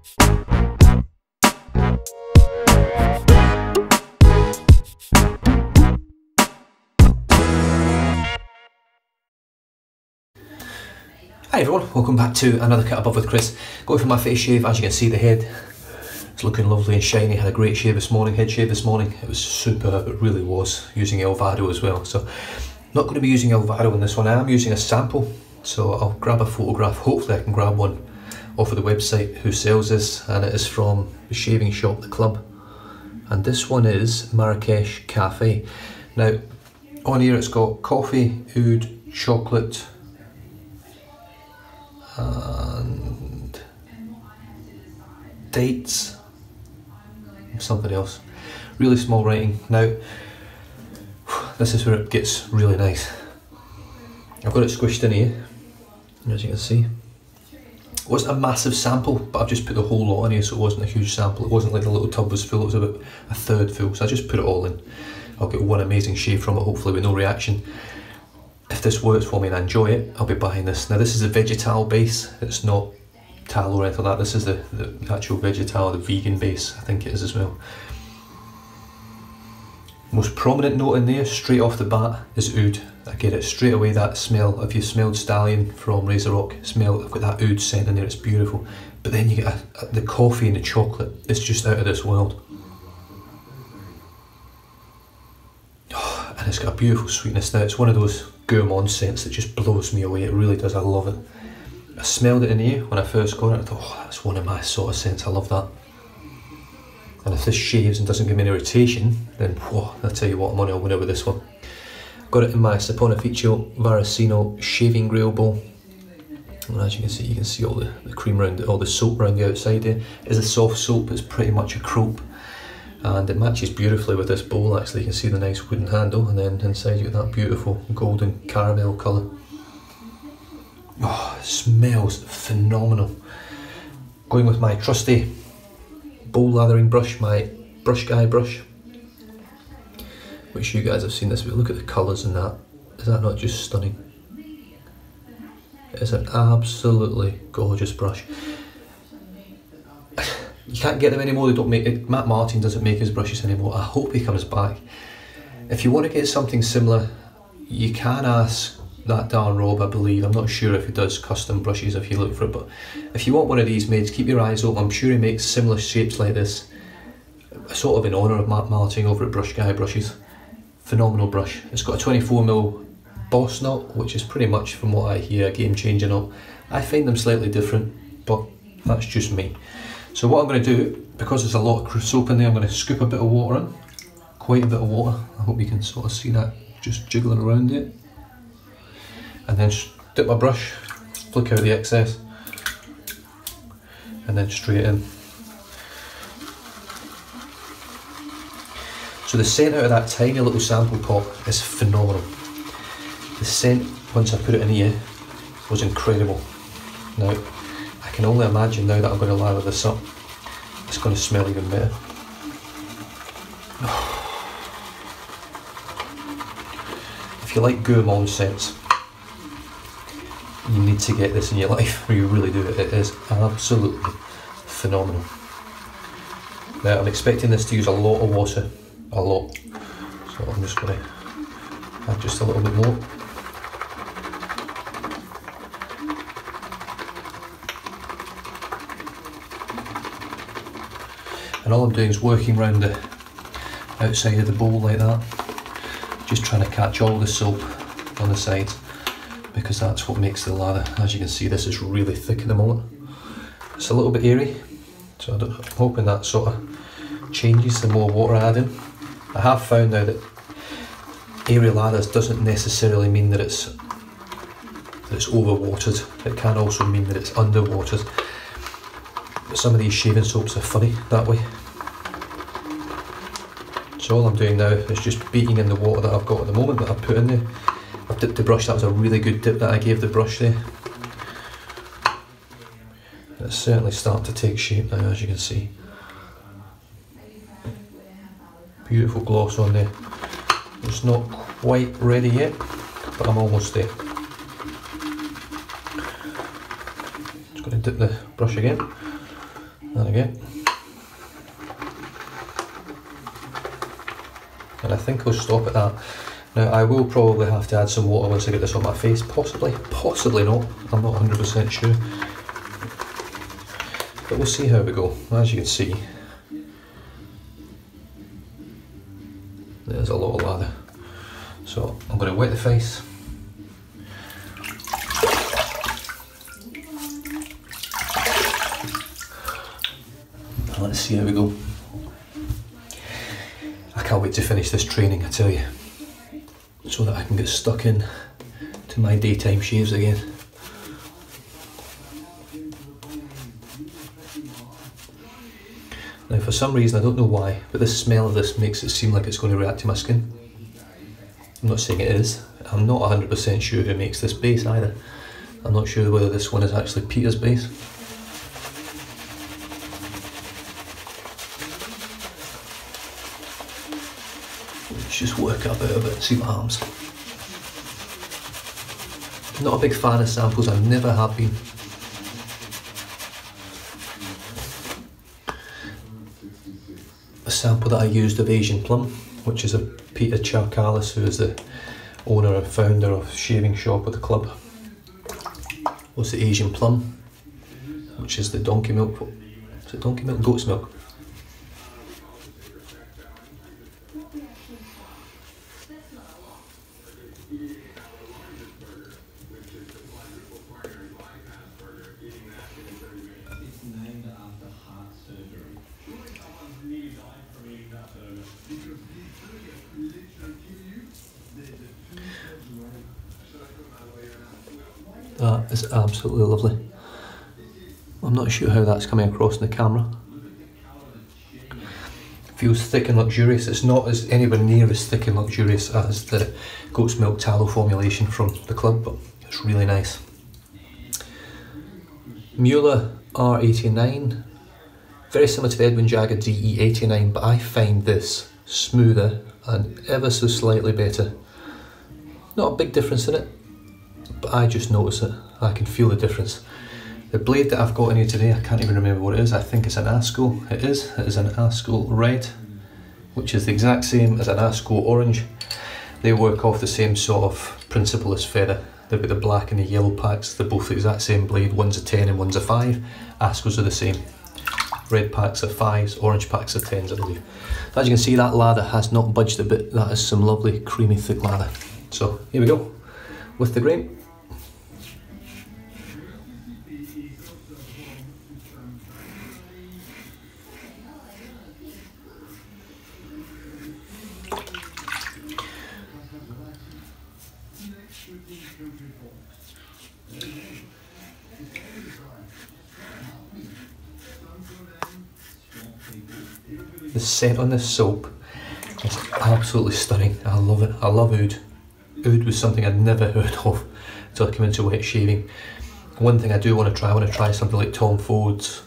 Hi everyone, welcome back to another cut above with Chris. Going for my face shave. As you can see, the head is looking lovely and shiny. Had a great shave this morning, head shave this morning. It was superb, it really was, using Elvado as well. So not going to be using Elvado in this one. I am using a sample, so I'll grab a photograph. Hopefully I can grab one off of the website who sells this, and it is from the shaving shop, The Club. And this one is Marrakesh Cafe. Now on here it's got coffee, oud, chocolate and dates, something else. Really small writing. Now this is where it gets really nice. I've got it squished in here, as you can see. It wasn't a massive sample, but I've just put the whole lot in here, so it wasn't a huge sample. It wasn't like the little tub was full, it was about a third full, so I just put it all in. I'll get one amazing shave from it, hopefully with no reaction. If this works for me and I enjoy it, I'll be buying this. Now this is a vegetal base, it's not tallow or anything like that. This is the actual vegetal, the vegan base, I think it is as well. Most prominent note in there, straight off the bat, is oud. I get it straight away, that smell. If you smelled Stallion from Razor Rock, smell, I've got that oud scent in there, it's beautiful. But then you get the coffee and the chocolate, it's just out of this world. Oh, and it's got a beautiful sweetness now. It's one of those gourmand scents that just blows me away, it really does, I love it. I smelled it in here when I first got it, I thought, oh, that's one of my sort of scents, I love that. And if this shaves and doesn't give me an irritation, then whoa, I'll tell you what, I'm on a winner with this one. Got it in my Saponificio Varicino shaving grail bowl. And as you can see all the cream around it, all the soap around the outside here. It is a soft soap, it's pretty much a crope. And it matches beautifully with this bowl actually. You can see the nice wooden handle, and then inside you get that beautiful golden caramel colour. Oh, it smells phenomenal. Going with my trusty bowl lathering brush, my Brushguy brush, which you guys have seen this, but look at the colours in that. Is that not just stunning? It is an absolutely gorgeous brush. You can't get them anymore, they don't make it. Matt Martin doesn't make his brushes anymore. I hope he comes back. If you want to get something similar, you can ask that Dan Rob, I believe. I'm not sure if he does custom brushes if you look for it, but if you want one of these made, keep your eyes open. I'm sure he makes similar shapes like this, sort of in honour of Matt Martin over at Brushguy Brushes. Phenomenal brush. It's got a 24mm boss knot, which is pretty much, from what I hear, a game-changing knot. I find them slightly different, but that's just me. So what I'm going to do, because there's a lot of soap in there, I'm going to scoop a bit of water in, quite a bit of water. I hope you can sort of see that just jiggling around it. And then dip my brush, flick out the excess, and then straight in. So the scent out of that tiny little sample pot is phenomenal. The scent, once I put it in here, was incredible. Now, I can only imagine now that I'm going to lather this up, it's going to smell even better. If you like gourmand scents, you need to get this in your life, or you really do. It is absolutely phenomenal. Now I'm expecting this to use a lot of water, a lot. So I'm just going to add just a little bit more. And all I'm doing is working around the outside of the bowl like that, just trying to catch all the soap on the sides, because that's what makes the lather. As you can see, this is really thick at the moment. It's a little bit airy, so I'm hoping that sort of changes the more water I add in. I have found now that airy lathers doesn't necessarily mean that it's overwatered. It can also mean that it's underwatered. But some of these shaving soaps are funny that way. So all I'm doing now is just beating in the water that I've got at the moment, that I've put in there. I've dipped the brush, that was a really good dip that I gave the brush there. It's certainly starting to take shape now, as you can see. Beautiful gloss on there. It's not quite ready yet, but I'm almost there. Just going to dip the brush again. And again. And I think I'll stop at that. Now I will probably have to add some water once I get this on my face, possibly not, I'm not 100% sure. But we'll see how we go. As you can see, there's a lot of lather. So I'm going to wet the face. And let's see how we go. I can't wait to finish this training, I tell you, so that I can get stuck in to my daytime shaves again. Now for some reason, I don't know why, but the smell of this makes it seem like it's going to react to my skin. I'm not saying it is. I'm not 100% sure who makes this base either. I'm not sure whether this one is actually Peter's base. Let's just work up out of it and see what happens. Not a big fan of samples, I never have been. A sample that I used of Asian Plum, which is a Peter Charkalis, who is the owner and founder of Shaving Shop at the club, was the Asian Plum, which is the donkey milk. Is it donkey milk? Goat's milk. That is absolutely lovely. I'm not sure how that's coming across in the camera. Feels thick and luxurious. It's not as anywhere near as thick and luxurious as the goat's milk tallow formulation from the club, but it's really nice. Muhle R89, very similar to the Edwin Jagger DE89, but I find this smoother and ever so slightly better. Not a big difference in it, but I just notice it. I can feel the difference. The blade that I've got in here today, I can't even remember what it is. I think it's an Asco. It is an Asco red, which is the exact same as an Asco orange. They work off the same sort of principle as Feather. They've got the black and the yellow packs. They're both the exact same blade. One's a 10 and one's a 5. Ascos are the same. Red packs are 5s, orange packs are 10s, I believe. As you can see, that lather has not budged a bit. That is some lovely creamy thick lather. So here we go with the grain. The scent on this soap is absolutely stunning. I love it. I love oud. Oud was something I'd never heard of until I came into wet shaving. One thing I do want to try something like Tom Ford's.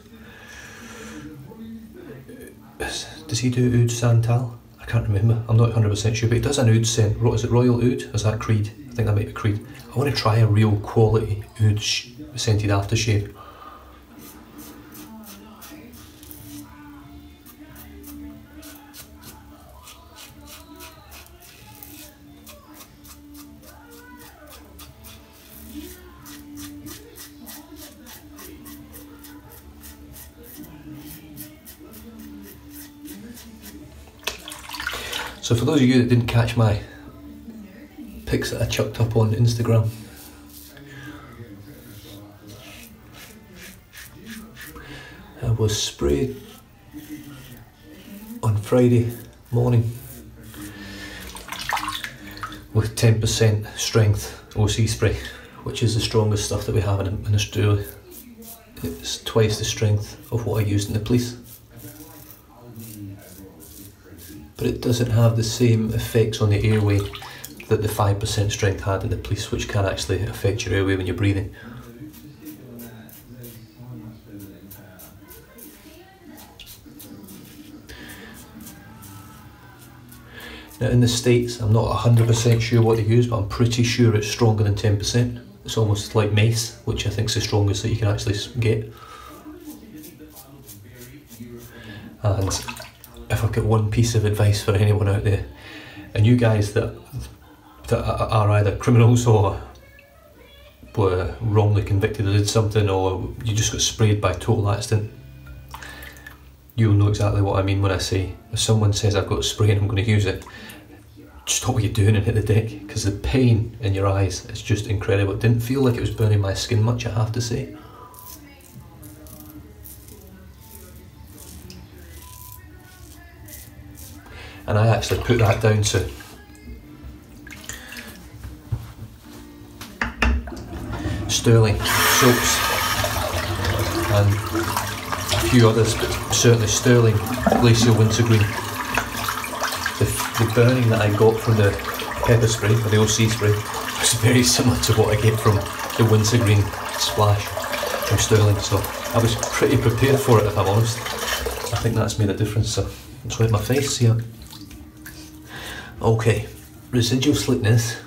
Does he do oud santal? I can't remember. I'm not 100% sure, but he does an oud scent. Is it Royal Oud? Is that Creed? I think that might be Creed. I want to try a real quality oud scented aftershave. So for those of you that didn't catch my pics that I chucked up on Instagram, I was sprayed on Friday morning with 10% strength OC spray, which is the strongest stuff that we have in Australia. It's twice the strength of what I used in the police. But it doesn't have the same effects on the airway that the 5% strength had in the police, which can actually affect your airway when you're breathing. Now in the States, I'm not 100% sure what they use, but I'm pretty sure it's stronger than 10%. It's almost like mace, which I think is the strongest that you can actually get. And if I've got one piece of advice for anyone out there, and you guys that are either criminals or were wrongly convicted or did something, or you just got sprayed by total accident, you'll know exactly what I mean when I say, if someone says I've got spray and I'm going to use it, stop what you're doing and hit the deck, because the pain in your eyes is just incredible. It didn't feel like it was burning my skin much, I have to say. And I actually put that down to Sterling soaps and a few others, but certainly Sterling Glacial Wintergreen. The burning that I got from the pepper spray, or the OC spray, was very similar to what I get from the wintergreen splash from Sterling, so I was pretty prepared for it, if I'm honest. I think that's made a difference, so let's wipe my face here. Okay, residual slickness,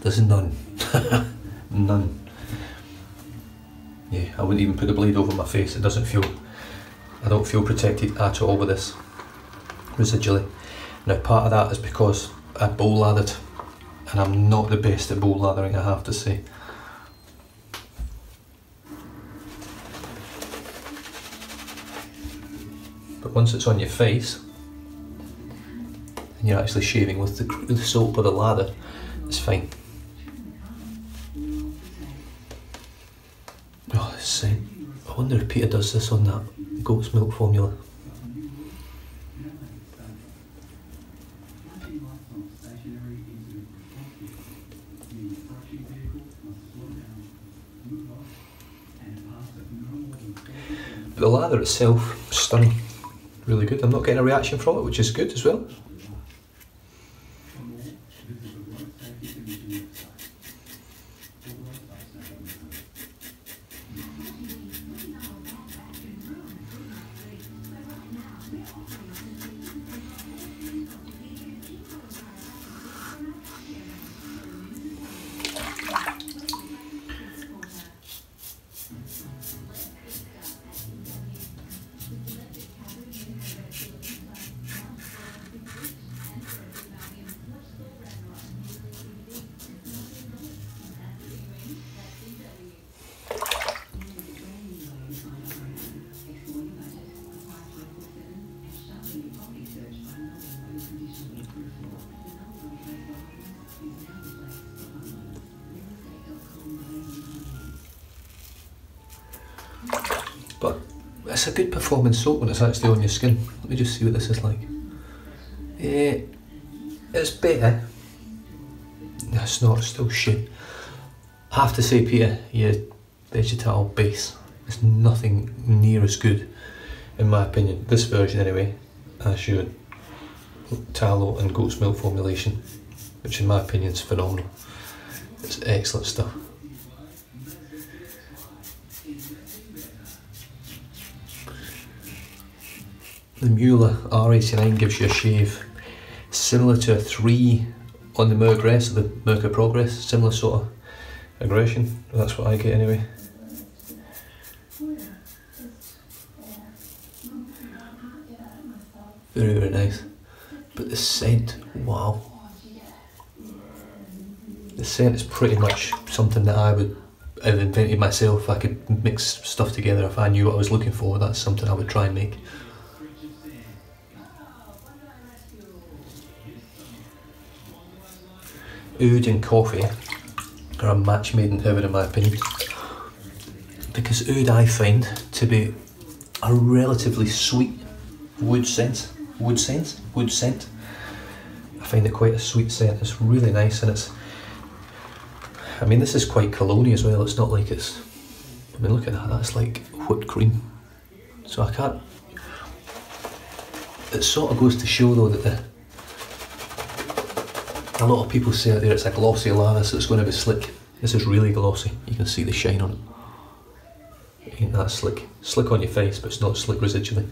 there's none. None. Yeah, I wouldn't even put the blade over my face. I don't feel protected at all with this, residually. Now part of that is because I bowl lathered, and I'm not the best at bowl lathering, I have to say. But once it's on your face, and you're actually shaving with the soap or the lather, it's fine. Oh, this scent. I wonder if Peter does this on that goat's milk formula. But the lather itself, stunning. Really good. I'm not getting a reaction from it, which is good as well. But it's a good performing soap when it's actually on your skin. Let me just see what this is like. It's better. No, it's not, it's still shit. I have to say, Peter, your vegetal base is nothing near as good, in my opinion, this version anyway, as your tallow and goat's milk formulation, which in my opinion is phenomenal. It's excellent stuff. The Muhle R89 gives you a shave similar to a 3 on the Marrakesh, the Merca Progress, similar sort of aggression. That's what I get anyway. Very, very nice. But the scent, wow. The scent is pretty much something that I would have invented myself. I could mix stuff together if I knew what I was looking for. That's something I would try and make. Oud and coffee are a match made in heaven, in my opinion, because oud I find to be a relatively sweet wood scent. I find it quite a sweet scent. It's really nice, and it's, I mean, this is quite cologne-y as well. It's not like it's, I mean, look at that, that's like whipped cream. So I can't, it sort of goes to show though that a lot of people say out there it's a glossy lather, so it's going to be slick. This is really glossy. You can see the shine on it. Ain't that slick? Slick on your face, but it's not slick residually.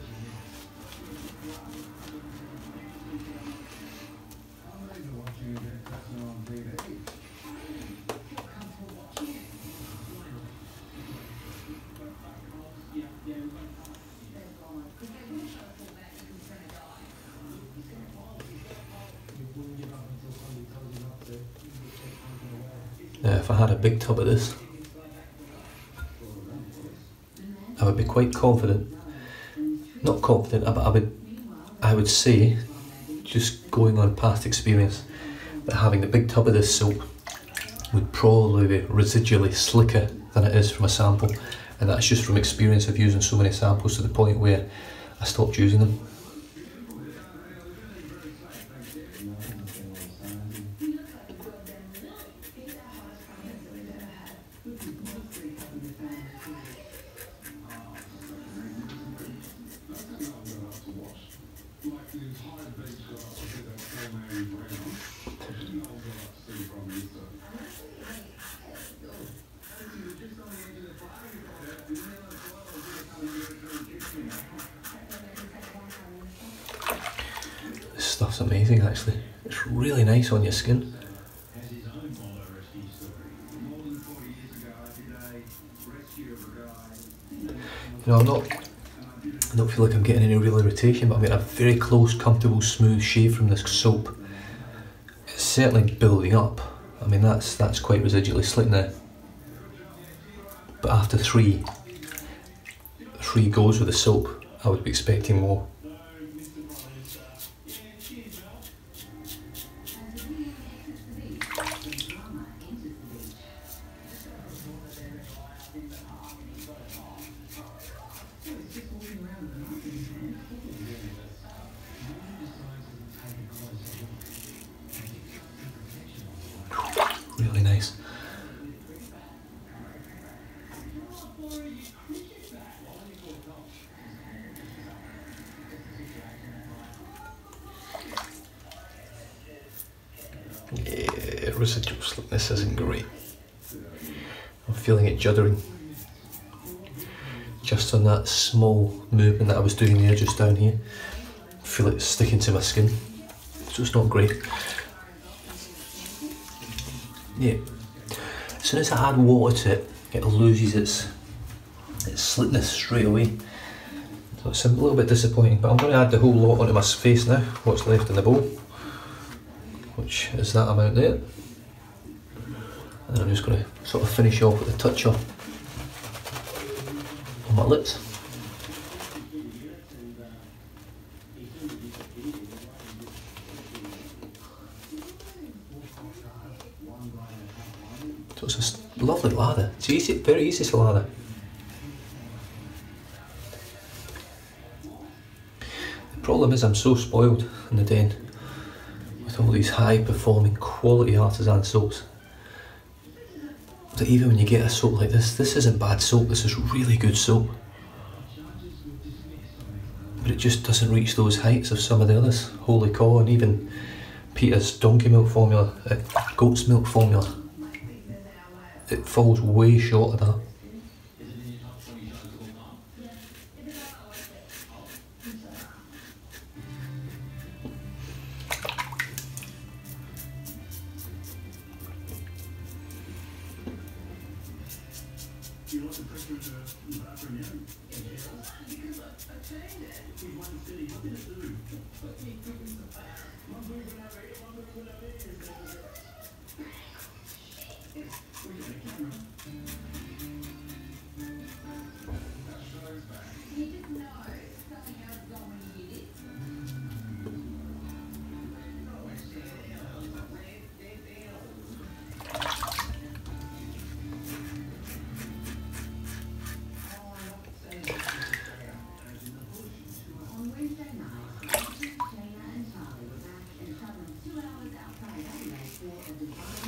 Now if I had a big tub of this, I would be quite confident, not confident, but I would say, just going on past experience, that having the big tub of this soap would probably be residually slicker than it is from a sample, and that's just from experience of using so many samples to the point where I stopped using them. This stuff's amazing actually. It's really nice on your skin. You know, I don't feel like I'm getting any real irritation, but I'm getting a very close, comfortable, smooth shave from this soap. It's certainly building up. I mean, that's quite residually slick now. But after three goes with the soap, I would be expecting more. Really nice. Yeah, residual slickness isn't great. I'm feeling it juddering. Just on that small movement that I was doing there, just down here. I feel it sticking to my skin. So it's not great. Yeah. As soon as I add water to it, it loses its slickness straight away. So it's a little bit disappointing, but I'm going to add the whole lot onto my face now, what's left in the bowl, which is that amount there. And I'm just going to sort of finish off with a touch on my lips. So it's a lovely lather. It's easy, very easy to lather. The problem is I'm so spoiled in the den with all these high performing quality artisan soaps that even when you get a soap like this isn't bad soap, this is really good soap. But it just doesn't reach those heights of some of the others. Holy Cow and even Peter's donkey milk formula, goat's milk formula. It falls way short of that.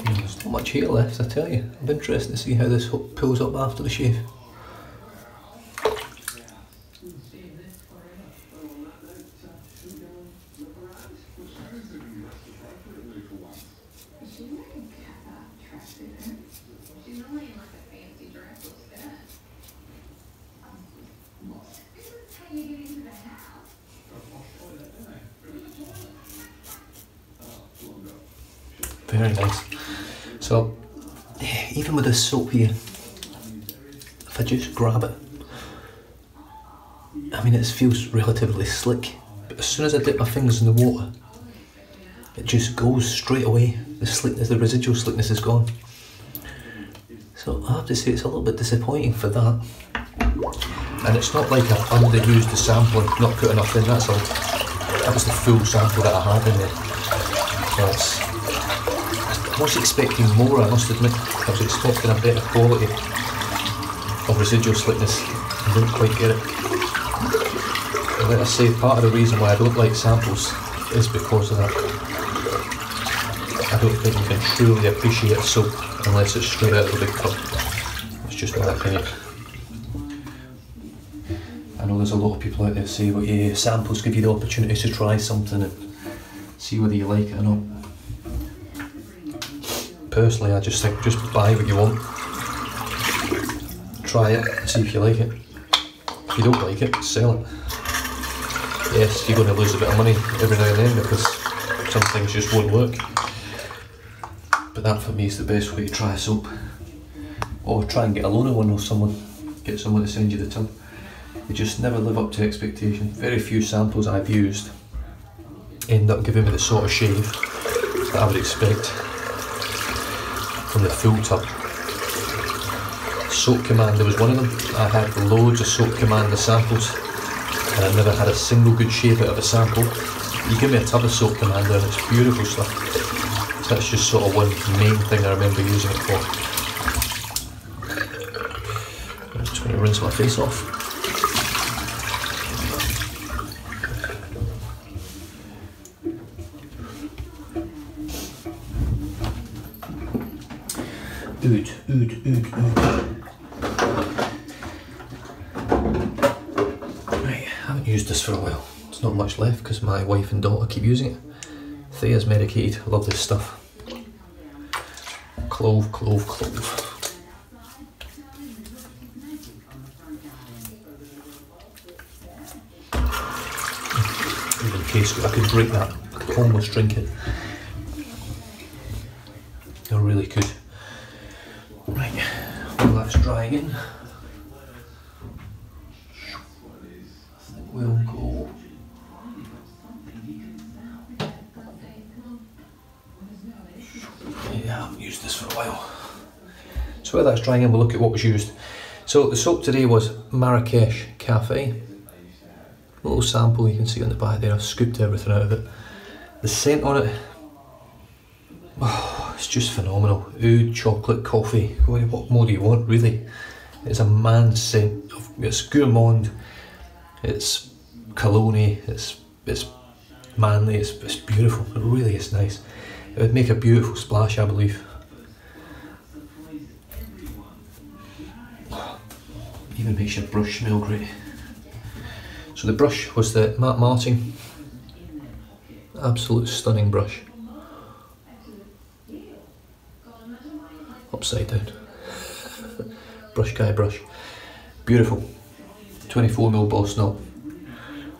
There's not much hair left, I tell you. I'm interested to see how this pulls up after the shave. Very nice. So, even with this soap here, if I just grab it, I mean, it feels relatively slick, but as soon as I dip my fingers in the water, it just goes straight away. The slickness, the residual slickness is gone. So I have to say it's a little bit disappointing for that. And it's not like I've underused the sample and not put enough in, that's all. That was the full sample that I had in there. So I was expecting more, I must admit. I was expecting a better quality of residual slickness. I didn't quite get it. And like I say, part of the reason why I don't like samples is because of that. I don't think you can truly appreciate soap unless it's straight out of the big cup. It's just my opinion. I know there's a lot of people out there say, well, yeah, samples give you the opportunity to try something and see whether you like it or not. Personally, I just think just buy what you want, try it, see if you like it. If you don't like it, sell it. Yes, you're going to lose a bit of money every now and then because some things just won't work. But that for me is the best way to try a soap. Or try and get a loan of one or someone, get someone to send you the tin. They just never live up to expectation. Very few samples I've used end up giving me the sort of shave that I would expect from the full tub. Soap Commander was one of them. I had loads of Soap Commander samples and I never had a single good shave out of a sample. You give me a tub of Soap Commander and it's beautiful stuff. So that's just sort of one main thing I remember using it for. I'm just going to rinse my face off. Oud. Right, I haven't used this for a while. There's not much left because my wife and daughter keep using it. Thea's medicated, I love this stuff. Clove. Even in case I could break that, I could almost drink it. They're really good. Right, while that's drying in, we'll go I haven't used this for a while. So while that's drying in, we'll look at what was used. So the soap today was Marrakesh Cafe. A little sample you can see on the back there, I've scooped everything out of it. The scent on it, oh, it's just phenomenal. Oud chocolate coffee. What more do you want, really? It's a man's scent. It's gourmand, it's cologne, it's manly, it's beautiful. It really is nice. It would make a beautiful splash, I believe. Even makes your brush smell great. So the brush was the Matt Martin. Absolute stunning brush. Upside down. Brushguy brush. Beautiful. 24mm boss knot.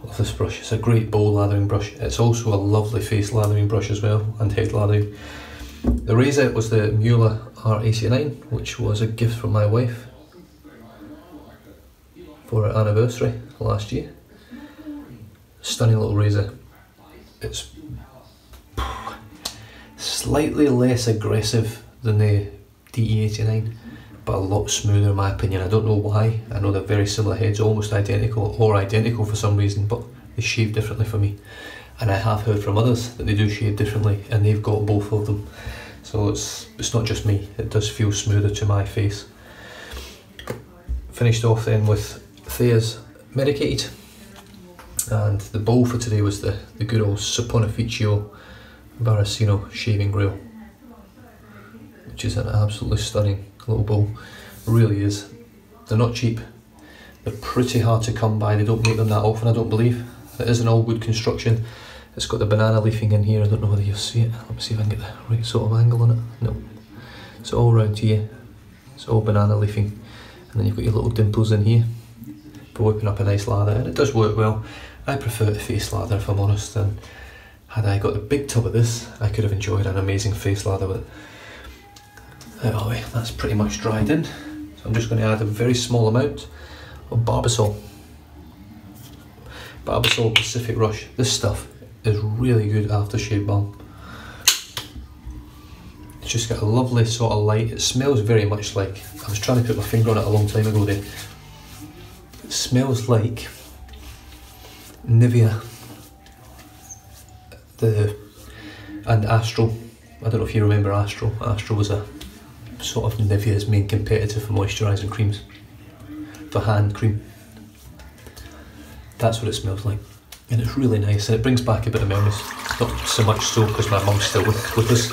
Love this brush. It's a great bowl lathering brush. It's also a lovely face lathering brush as well, and head lathering. The razor was the Muhle R89, which was a gift from my wife for her anniversary last year. Stunning little razor. It's slightly less aggressive than the DE89, but a lot smoother in my opinion. I don't know why. I know they're very similar heads, almost identical, or identical for some reason, but they shave differently for me. And I have heard from others that they do shave differently, and they've got both of them. So it's not just me, it does feel smoother to my face. Finished off then with Thea's Medicated, and the bowl for today was the good old Saponificio Baracino shaving grill, which is an absolutely stunning little bowl. It really is. They're not cheap, they're pretty hard to come by. They don't make them that often, I don't believe. It is an all wood construction. It's got the banana leafing in here. I don't know whether you'll see it. Let me see if I can get the right sort of angle on it. No, it's all round here. It's all banana leafing, and then you've got your little dimples in here for whipping up a nice lather, and it does work well. I prefer the face lather, if I'm honest, and had I got the big tub of this, I could have enjoyed an amazing face lather with it. Anyway, that's pretty much dried in, so I'm just going to add a very small amount of Barbasol. Barbasol Pacific Rush. This stuff is really good aftershave balm. It's just got a lovely sort of light. It smells very much like, I was trying to put my finger on it a long time ago there. It smells like Nivea and Astro. I don't know if you remember Astro. Astro was a sort of Nivea's main competitor for moisturising creams, for hand cream. That's what it smells like, and it's really nice, and it brings back a bit of memories. Not so much so because my mum's still with us,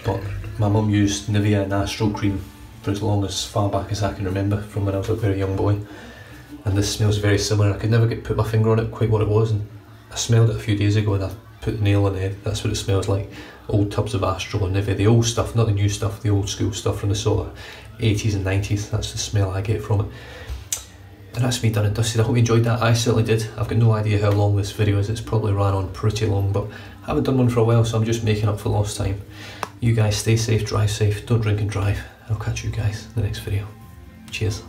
but my mum used Nivea and Astro cream for as long as far back as I can remember, from when I was a very young boy, and this smells very similar. I could never put my finger on it quite what it was, and I smelled it a few days ago and I put the nail on the head. That's what it smells like. Old tubs of Astro and Nivea, the old stuff, not the new stuff, the old school stuff from the sort of 80s and 90s. That's the smell I get from it. And that's me done and dusted. I hope you enjoyed that. I certainly did. I've got no idea how long this video is. It's probably ran on pretty long, but I haven't done one for a while, so I'm just making up for lost time. You guys stay safe, drive safe, don't drink and drive. I'll catch you guys in the next video. Cheers.